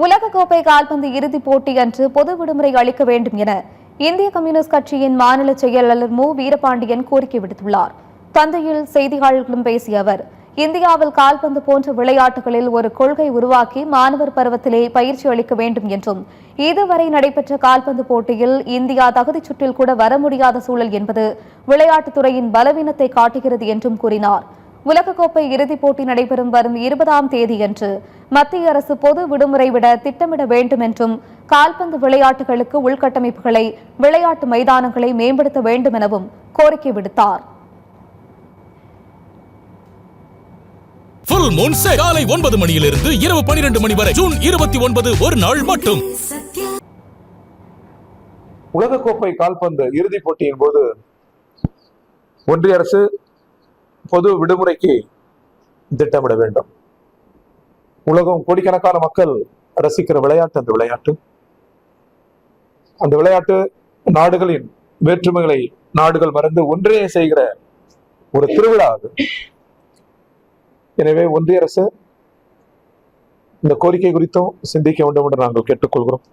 உலகக்கோப்பை கால்பந்து இறுதிப் போட்டி அன்று பொது விடுமுறை அளிக்க வேண்டும் என இந்திய கம்யூனிஸ்ட் கட்சியின் மாநில செயலாளர் மு. வீரபாண்டியன் கோரிக்கை விடுத்துள்ளார். தஞ்சையில் செய்தியாளர்களிடம் பேசிய அவர், இந்தியாவில் கால்பந்து போன்ற விளையாட்டுகளில் ஒரு கொள்கை உருவாக்கி மாணவர் பருவத்திலே பயிற்சி அளிக்க வேண்டும் என்றும், இதுவரை நடைபெற்ற கால்பந்து போட்டியில் இந்தியா தகுதிச் சுற்றில் கூட வர முடியாத சூழல் என்பது விளையாட்டுத்துறையின் பலவீனத்தை காட்டுகிறது என்றும் கூறினார். உலகக்கோப்பை இறுதிப் போட்டி நடைபெறும் வரும் 20ஆம் தேதியன்று மத்திய அரசு பொது விடுமுறை விட திட்டமிட வேண்டும் என்றும், கால்பந்து விளையாட்டுகளுக்கு உள்கட்டமைப்புகளை, விளையாட்டு மைதானங்களை மேம்படுத்த வேண்டும் எனவும் கோரிக்கை விடுத்தார். ஃபுல் மூன் சேல் காலை 9 மணியிலிருந்து இரவு 12 மணி வரை ஜூன் 29 ஒரு நாள் மட்டும். உலகக்கோப்பை கால்பந்து இறுதிப் போட்டியின் போது ஒன்றிய அரசு பொது விடுமுறைக்கு திட்டமிட வேண்டும். உலகம் கோடிக்கணக்கான மக்கள் ரசிக்கிற விளையாட்டு அந்த விளையாட்டு நாடுகளின் வேற்றுமைகளை நாடுகள் மறந்து ஒன்றே செய்கிற ஒரு திருவிழா அது. எனவே ஒன்றிய அரசு இந்த கோரிக்கை குறித்தும் சிந்திக்க வேண்டும் என்று நாங்கள் கேட்டுக்கொள்கிறோம்.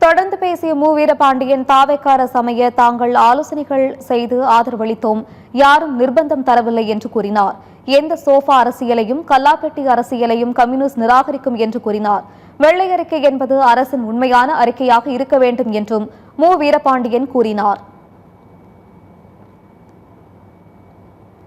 தொடர்ந்து பேசிய மு. வீரபாண்டியன், தாவேக்கார சமய தாங்கள் ஆலோசனைகள் செய்து ஆதரவளித்தோம், யாரும் நிர்பந்தம் தரவில்லை என்று கூறினார். எந்த சோஃபா அரசியலையும் கல்லாப்பெட்டி அரசியலையும் கம்யூனிஸ்ட் நிராகரிக்கும் என்று கூறினார். வெள்ளை அறிக்கை என்பது அரசின் உண்மையான அறிக்கையாக இருக்க வேண்டும் என்றும் மு. வீரபாண்டியன் கூறினார்.